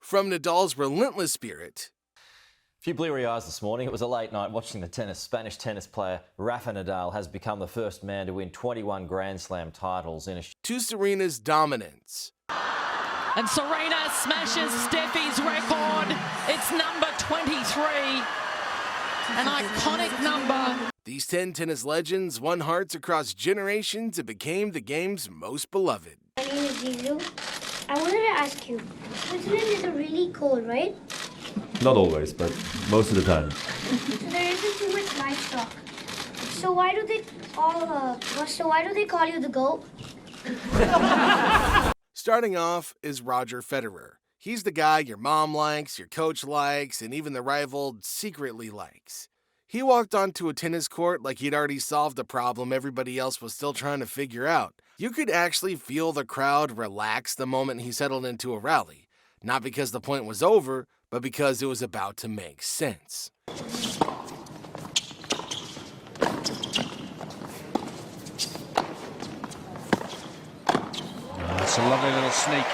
From Nadal's relentless spirit. A few bleary eyes this morning. It was a late night watching the tennis. Spanish tennis player Rafael Nadal has become the first man to win 21 Grand Slam titles in a... To Serena's dominance. And Serena smashes Steffi's record. It's number 23. An iconic number. These 10 tennis legends won hearts across generations and became the game's most beloved. My name is Zizu. I wanted to ask you, Switzerland is really cold, right? Not always, but most of the time. So there isn't too much livestock. So why do they call you the GOAT? Starting off is Roger Federer. He's the guy your mom likes, your coach likes, and even the rival secretly likes. He walked onto a tennis court like he'd already solved a problem everybody else was still trying to figure out. You could actually feel the crowd relax the moment he settled into a rally. Not because the point was over, but because it was about to make sense. It's a lovely little sneak.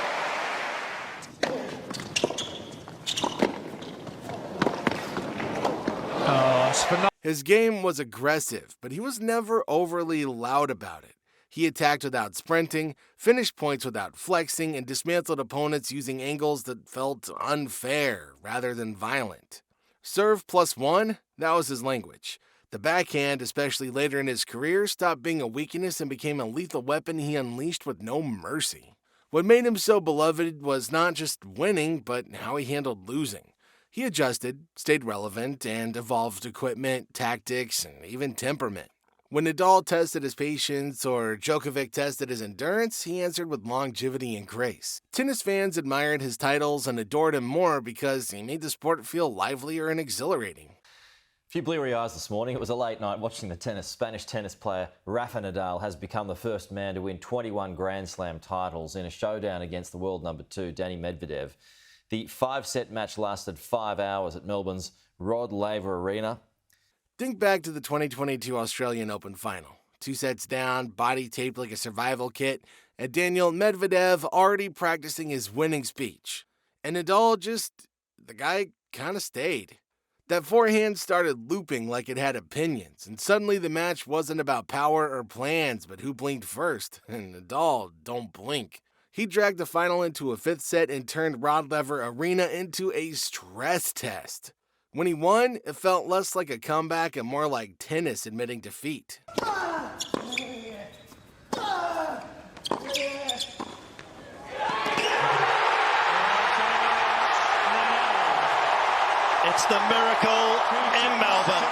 His game was aggressive, but he was never overly loud about it. He attacked without sprinting, finished points without flexing, and dismantled opponents using angles that felt unfair rather than violent. Serve +1, that was his language. The backhand, especially later in his career, stopped being a weakness and became a lethal weapon he unleashed with no mercy. What made him so beloved was not just winning, but how he handled losing. He adjusted, stayed relevant, and evolved equipment, tactics, and even temperament. When Nadal tested his patience or Djokovic tested his endurance, he answered with longevity and grace. Tennis fans admired his titles and adored him more because he made the sport feel livelier and exhilarating. A few bleary eyes this morning. It was a late night watching the tennis. Spanish tennis player Rafael Nadal has become the first man to win 21 Grand Slam titles in a showdown against the world number 2, Danny Medvedev. The 5-set match lasted 5 hours at Melbourne's Laver Arena. Think back to the 2022 Australian Open final. 2 sets down, body taped like a survival kit, and Daniel Medvedev already practicing his winning speech. And Nadal the guy kind of stayed. That forehand started looping like it had opinions, and suddenly the match wasn't about power or plans, but who blinked first. And Nadal don't blink. He dragged the final into a 5th set and turned Laver Arena into a stress test. When he won, it felt less like a comeback and more like tennis admitting defeat. It's the miracle in Melbourne.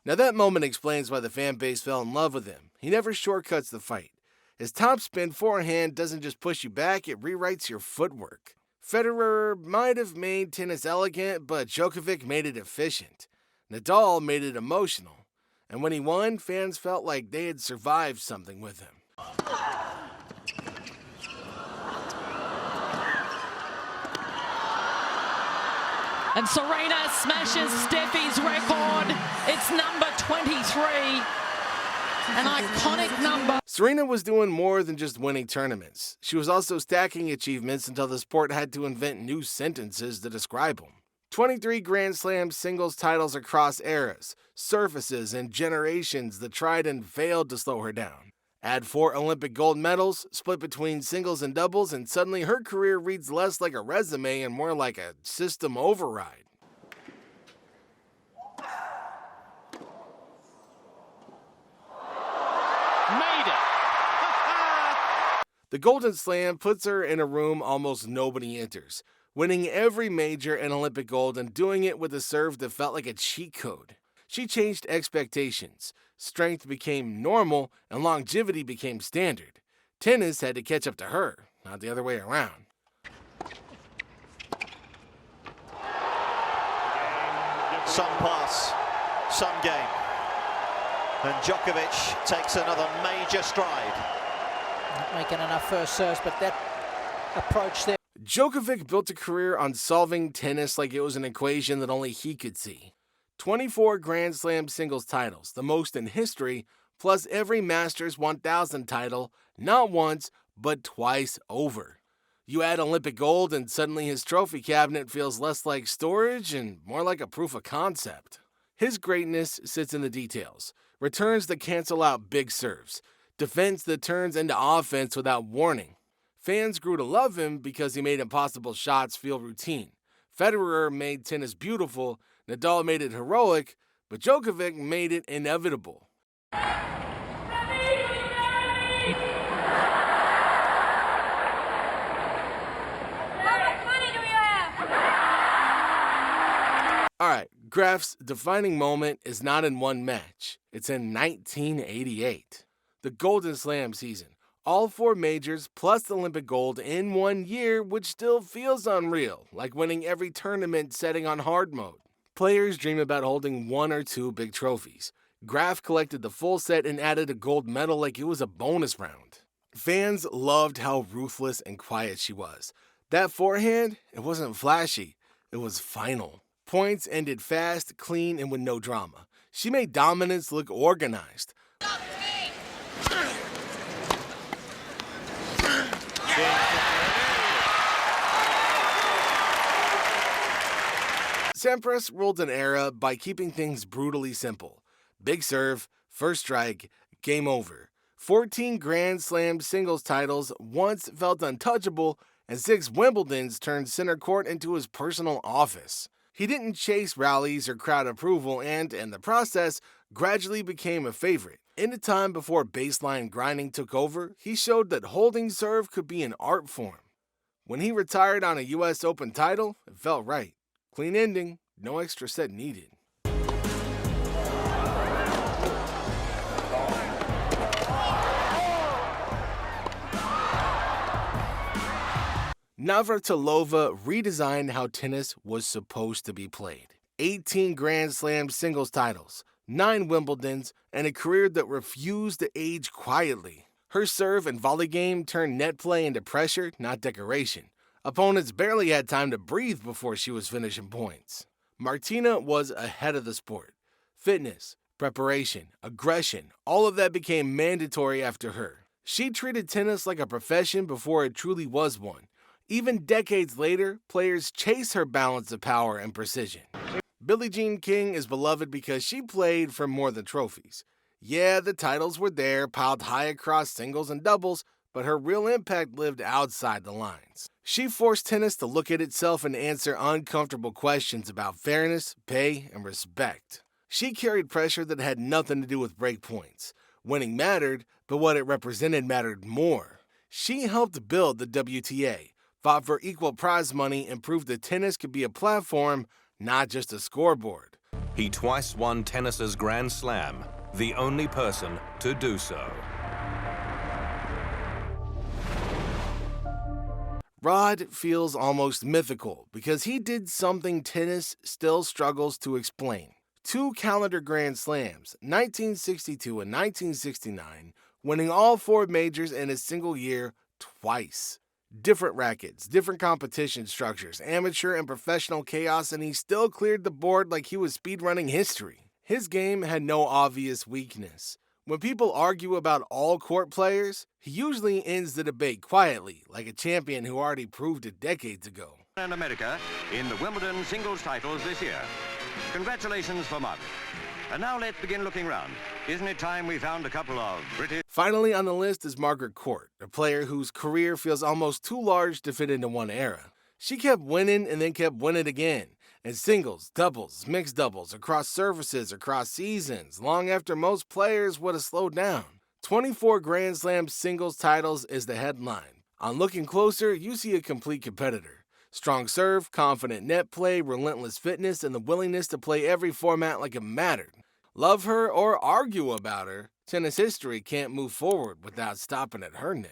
Now that moment explains why the fan base fell in love with him. He never shortcuts the fight. His topspin forehand doesn't just push you back, it rewrites your footwork. Federer might have made tennis elegant, but Djokovic made it efficient. Nadal made it emotional. And when he won, fans felt like they had survived something with him. And Serena smashes Steffi's record. It's number 23. An iconic number. Serena was doing more than just winning tournaments. She was also stacking achievements until the sport had to invent new sentences to describe them. 23 Grand Slam singles titles across eras, surfaces, and generations that tried and failed to slow her down. Add 4 Olympic gold medals, split between singles and doubles, and suddenly her career reads less like a resume and more like a system override. Made it! The Golden Slam puts her in a room almost nobody enters, winning every major and Olympic gold and doing it with a serve that felt like a cheat code. She changed expectations. Strength became normal and longevity became standard. Tennis had to catch up to her, not the other way around. Some pass, some game. And Djokovic takes another major stride. Not making enough first serves, but that approach there. Djokovic built a career on solving tennis like it was an equation that only he could see. 24 Grand Slam singles titles, the most in history, plus every Masters 1000 title, not once, but twice over. You add Olympic gold and suddenly his trophy cabinet feels less like storage and more like a proof of concept. His greatness sits in the details. Returns that cancel out big serves. Defense that turns into offense without warning. Fans grew to love him because he made impossible shots feel routine. Federer made tennis beautiful, Nadal made it heroic, but Djokovic made it inevitable. Alright, Graf's defining moment is not in one match. It's in 1988. The Golden Slam season. All 4 majors plus the Olympic gold in 1 year, which still feels unreal, like winning every tournament setting on hard mode. Players dream about holding 1 or 2 big trophies. Graf collected the full set and added a gold medal like it was a bonus round. Fans loved how ruthless and quiet she was. That forehand, it wasn't flashy, it was final. Points ended fast, clean, and with no drama. She made dominance look organized. Sampras ruled an era by keeping things brutally simple. Big serve, first strike, game over. 14 Grand Slam singles titles once felt untouchable, and 6 Wimbledons turned center court into his personal office. He didn't chase rallies or crowd approval and, in the process, gradually became a favorite. In a time before baseline grinding took over, he showed that holding serve could be an art form. When he retired on a US Open title, it felt right. Clean ending, no extra set needed. Navratilova redesigned how tennis was supposed to be played. 18 Grand Slam singles titles, 9 Wimbledons, and a career that refused to age quietly. Her serve and volley game turned net play into pressure, not decoration. Opponents barely had time to breathe before she was finishing points. Martina was ahead of the sport. Fitness, preparation, aggression, all of that became mandatory after her. She treated tennis like a profession before it truly was one. Even decades later, players chase her balance of power and precision. Billie Jean King is beloved because she played for more than trophies. Yeah, the titles were there, piled high across singles and doubles, but her real impact lived outside the lines. She forced tennis to look at itself and answer uncomfortable questions about fairness, pay, and respect. She carried pressure that had nothing to do with break points. Winning mattered, but what it represented mattered more. She helped build the WTA, fought for equal prize money, and proved that tennis could be a platform, not just a scoreboard. He twice won tennis's Grand Slam, the only person to do so. Rod feels almost mythical because he did something tennis still struggles to explain. 2 calendar Grand Slams, 1962 and 1969, winning all 4 majors in a single year twice. Different rackets, different competition structures, amateur and professional chaos, and he still cleared the board like he was speedrunning history. His game had no obvious weakness. When people argue about all court players, he usually ends the debate quietly, like a champion who already proved it decades ago. And America in the Wimbledon singles titles this year. Congratulations for Margaret. And now let's begin looking round. Isn't it time we found a couple of British... Finally on the list is Margaret Court, a player whose career feels almost too large to fit into one era. She kept winning and then kept winning again. In singles, doubles, mixed doubles, across surfaces, across seasons, long after most players would have slowed down. 24 Grand Slam singles titles is the headline. On looking closer, you see a complete competitor. Strong serve, confident net play, relentless fitness, and the willingness to play every format like it mattered. Love her or argue about her, tennis history can't move forward without stopping at her name.